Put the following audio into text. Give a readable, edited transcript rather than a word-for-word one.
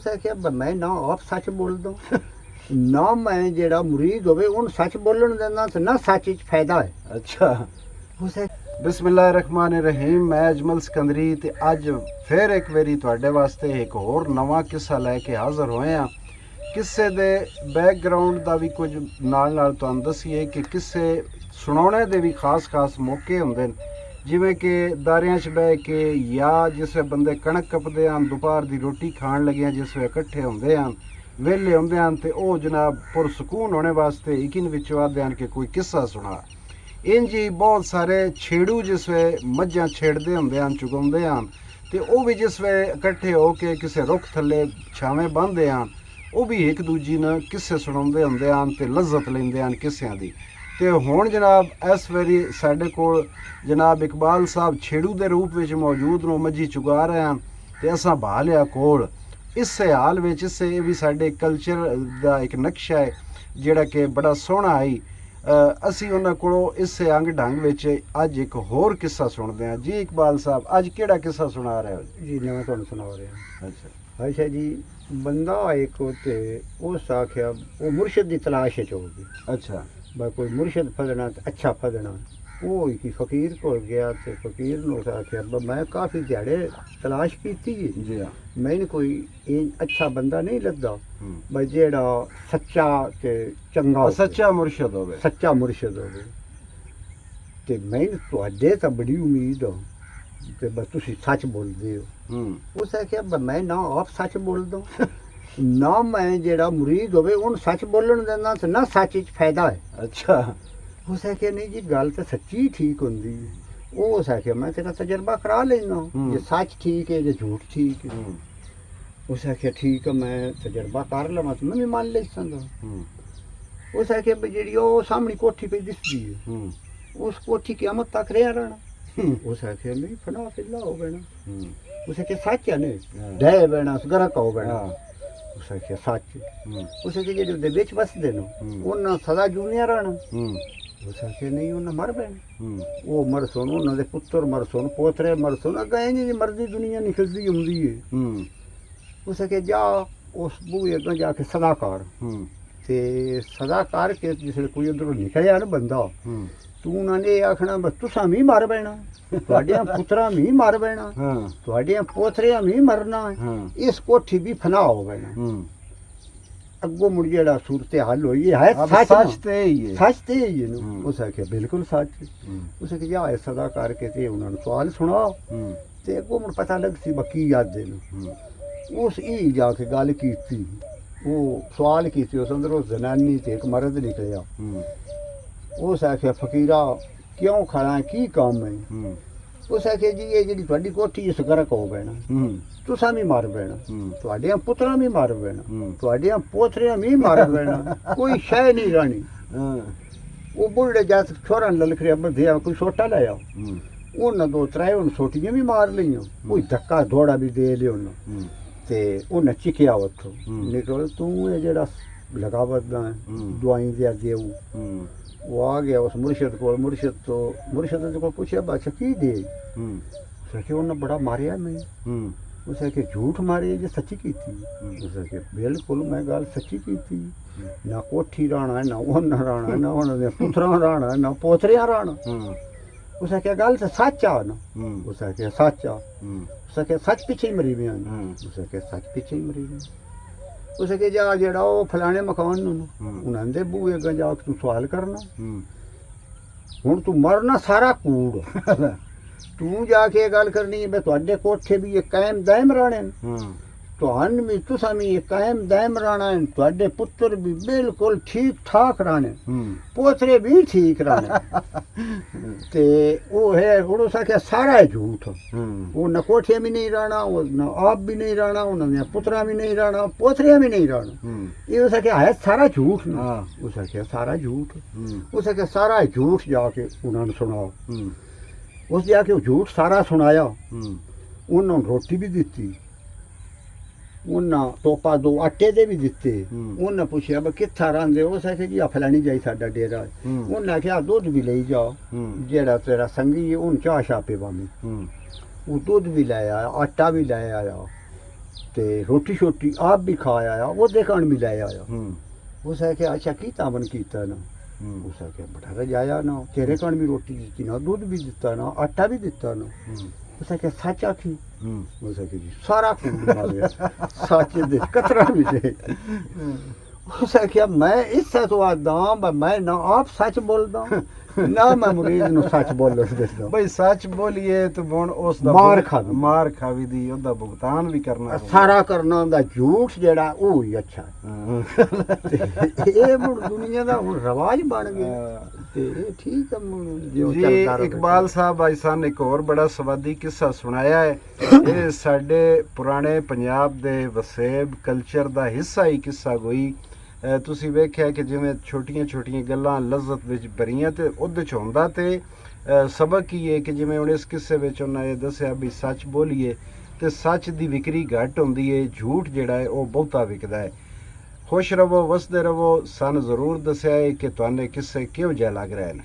ਉਸ ਆਖਿਆ ਮੈਂ ਨਾ ਆਪ ਸੱਚ ਬੋਲਦਾ ਨਾ ਮੈਂ ਜਿਹੜਾ ਮੁਰੀਦ ਹੋਵੇ ਉਹਨੂੰ ਸੱਚ ਬੋਲਣ ਦੇਣਾ ਤੇ ਨਾ ਸੱਚ ਵਿੱਚ ਫਾਇਦਾ ਹੈ। ਅੱਛਾ। ਉਸ ਬਿਸਮਿल्लाहिर्रहमानिर्रहीम। मैं अजमल सिकंदरी ते अज फिर एक वारी तुहाडे वास्ते एक होर नवा किस्सा लैके हाज़र होए हाँ। किस्से दे बैकग्राउंड दा भी कुछ नाल नाल तुहानूं दस्सीए कि किस्से सुनाने दे भी खास खास मौके हुंदे न, जिवें कि दारियां च बह के या जिसले बंदे कणक कपदे हन, दोपहर दी रोटी खाण लगियां जिसले इकट्ठे हुंदे हन, वेले हुंदे हन ते ओह जनाब पुरसकून होने वास्ते इकिन विचों आखदे हन कि कोई किस्सा सुना। इंज ही बहुत सारे छेड़ू जिस वे मझां छेड़ते होंदे हन, चुगाउंदे हन, ते ओह भी जिस वे इकट्ठे हो के किसी रुख थल्ले छावें बहंदे हन, ओह भी एक दूजी ने किस्से सुणाउंदे होंदे हन ते लज्जत लैंदे हन किस्सियां दी। ते हुण जनाब इस वारी साडे कोल जनाब इकबाल साहब छेड़ू दे रूप विच मौजूद न, मझी चुगा रहे हैं ते असां बहा लिया कोल। इस्से हाल विच इस्से भी साडे कल्चर दा एक नक्शा है जिहड़ा कि बड़ा सोहना आई। असी उन्हां कोलों इस्से अंग ढंग विच अज एक होर किस्सा सुनते हैं। जी इकबाल साहब अज केड़ा किस्सा सुना रहे हो? जी मैं तुहानूं सुना रहा। अच्छा अच्छा जी, बंदा एक ते उस आख्या वो मुर्शद की तलाश च होगी। अच्छा। भाई कोई मुर्शद फदना अच्छा फदना, वो एक फकीर को गया तो फकीर ने उस आख्या मैं काफ़ी दिहाड़े तलाश की जी हाँ। मैंने कोई अच्छा बंदा नहीं लगता भाई जेड़ा सच्चा ते चंगा होवे, सच्चा मुर्शद होवे, सच्चा मुर्शद होवे। ते मैंने तुहाडे तो बड़ी उम्मीद हो ते बस तुसी सच बोलदे हो। उस आख्या मैं ना आप सच बोलदा ना मैं जेड़ा मुरीद होवे उन सच बोलण देना ते ना सच विच फायदा है। अच्छा। उस आख्या नहीं जी गल तो सच्ची ठीक होंदी है। उस आख्या मैं तेरा तजर्बा करा लेना जे सच ठीक है जे झूठ ठीक है। उस आख्या ठीक है मैं तजर्बा कर लवां तो मैं भी मान ले सकदा। उस आख्या जी वो सामने कोठी पे दिसदी है उस कोठी क़यामत तक रहना। उस आख्या नहीं फना फिल्ला हो बैना। उस आख्या सच है नहीं डे बैना गरक हो बैना। उस आख्या सच। उस आख्या जेह्ड़े उहदे विच बसदे न उन्हां सदा जूनिया रहना। उस आख्या नहीं उन्हें मर पैना। वो मर सुन उन्होंने दे पुत्र मर सुन पोतरे मर सुन अग्गें इंज दी मर्जी दुनिया निकलदी हुंदी है। उस आख्या जा उस बूहे अग्गें जाके सदा कर ते सदा कर के जिसले कोई उधरों निकलिया ना बंदा तू उन्होंने आखना बस तुसां भी मर पैना, तुहाडियां पुत्रां भी मर पैना, तुहाडियां पोतरियां भी मरना, इस कोठी भी फना हो पैना। अगो मुड़ जेड़ा सूरत हाल होई है सच ते ही है, सच ते ही है। उस आख्या बिल्कुल सच। उस आख्या जा सदा करके ते उन्होंने सवाल सुनाओ ते अगो मुड़ पता लग सी बकी याद देन। उस ई जाके गल कीती वो सवाल कीते उस अंदर उस जनानी ते एक मर्द निकलिया। उस आख्या फकीरा क्यों खड़ा है की काम है? उस आख्या जी ये जी तुहाडी कोठी इस गरक हो बैना, तुसां भी मर बैना, तुहाडियां पुत्रां भी मर बैना, तुहाडियां पोतरियां भी मर बैना, कोई शै नहीं रहनी। वो बुढ़े जात छोरा ललखरिया बधिया कोई सोटा लाया उन्हें दो त्रै उन सोटियां भी मार लियां, कोई धक्का दौड़ा भी दे लिया उन्हें ते उन्हें चिकिया उत्थों निकल तू ये जेड़ा लगावत दवाई दिया देऊ। वो आ गया उस मुर्शद को, मुर्शद को पूछा बादशाह की दे? उसे उन्हें बड़ा मारिया मैं। उसे कि झूठ मारी जो सच्ची की थी? उसे कि बिल्कुल मैं गल सच्ची की थी, ना कोठी राणा है ना उन्हें राणा ना उन्होंने पुत्रा राणा है ना पोतरिया राणा। उसे क्या गल तो सच आ ना? उसे क्या सच आ? उसे क्या सच पीछे ही मरी में? उसे क्या सच पीछे ही मरी में? उसे के जा जेड़ा वो फलाने मकान उन्होंने दे बूहे अगे जाके तू सवाल करना हुण तू मरना सारा कूड़ तू जाके गल करनी है तुहाडे कोठे भी ये कायम दायम रहने तुहान भी तुसां भी ये कायम दायम रहना है, तुहाडे पुत्र भी बिल्कुल ठीक ठाक रहने, पोतरे भी ठीक रहने। ते वो है उड़ो सके सारा है झूठ। वो न कोठे भी नहीं रहना, वो न आप भी नहीं रहना, उन्होंने पुत्रा भी नहीं रहना, पोतरियां भी नहीं रहना। ये उसे क्या है सारा झूठ ना। उसे क्या सारा झूठ, उसे क्या सारा झूठ जाके उन्होंने सुनाओ। उस जाके झूठ सारा सुनाया, उन्होंने रोटी भी दी, उन्हें टोपा दो आटे दे भी दिते। उन्हें पूछा ब कित्था रहिंदे? उस आखे जी फलानी जाई साडा डेरा। उन्हें आख्या दुध भी ले जाओ, जेड़ा तेरा संगी है उन चाह छा पिवामी। वो दुध भी ले आया, आटा भी ले आया। ते रोटी शोटी आप भी खा आया वो देखण भी ले आया हम्म, उस आख्या अच्छा की तावन कीता ना हम्म, उस आख्या बड़ा रजाया ना तेरे कण भी रोटी दित्ती ना दूध भी दिता ना आटा भी दिता ना हम्म, उस आख्या सच आखी हम्म। उस आख्या जी सारा खून मारे सच दे कतरा भी दे उस आख्या मैं इससे तो आदा मैं ना आप सच बोलदा ना मैं मुरीद नु सच बोलन देता ਬਈ ਸੱਚ ਬੋਲੀਏ ਤੇ ਹੁਣ ਉਸ ਦਾ ਮਾਰ ਖਾਵੀ। ਮਾਰ ਖਾਵੀ ਦੀ ਉਹਦਾ ਭੁਗਤਾਨ ਵੀ ਕਰਨਾ ਸਾਰਾ ਕਰਨਾ ਹੁੰਦਾ ਝੂਠ ਜਿਹੜਾ ਉਹ ਹੀ ਅੱਛਾ ਹਾਂ। ਤੇ ਇਹ ਹੁਣ ਦੁਨੀਆ ਦਾ ਹੁਣ ਰਿਵਾਜ ਬਣ ਗਿਆ ਤੇ ਇਹ ਠੀਕ ਹੈ ਹੁਣ ਜੋ ਜੀ ਚੱਲਦਾ ਰਹੇ ਇਕਬਾਲ ਸਾਹਿਬ ਅੱਜ ਸਾਨੂੰ ਇੱਕ ਹੋਰ ਬੜਾ ਸਵਾਦੀ ਕਿੱਸਾ ਸੁਣਾਇਆ ਹੈ ਇਹ ਸਾਡੇ ਪੁਰਾਣੇ ਪੰਜਾਬ ਦੇ ਵਸੇਬ ਕਲਚਰ ਦਾ ਹਿੱਸਾ ਹੀ ਕਿੱਸਾ ਕੋਈ ਤੁਸੀਂ ਵੇਖਿਆ ਕਿ ਜਿਵੇਂ ਛੋਟੀਆਂ ਛੋਟੀਆਂ ਗੱਲਾਂ ਲਜ਼ਤ ਵਿੱਚ ਭਰੀਆਂ ਤੇ ਉਹਦੇ 'ਚ ਹੁੰਦਾ ਤੇ ਸਬਕ ਹੀ ਹੈ ਕਿ ਜਿਵੇਂ ਹੁਣ ਇਸ ਕਿੱਸੇ ਵਿੱਚ ਉਹਨਾਂ ਇਹ ਦੱਸਿਆ ਵੀ ਸੱਚ ਬੋਲੀਏ ਤੇ ਸੱਚ ਦੀ ਵਿਕਰੀ ਘੱਟ ਹੁੰਦੀ ਹੈ ਝੂਠ ਜਿਹੜਾ ਹੈ ਉਹ ਬਹੁਤਾ ਵਿਕਦਾ ਹੈ ਖੁਸ਼ ਰਹੋ ਵਸਦੇ ਰਹੋ ਸਾਨੂੰ ਜ਼ਰੂਰ ਦੱਸਿਆ ਹੈ ਕਿ ਤੁਹਾਨੂੰ ਕਿੱਸੇ ਕਿਹੋ ਜਿਹਾ ਲੱਗ ਰਹੇ ਨੇ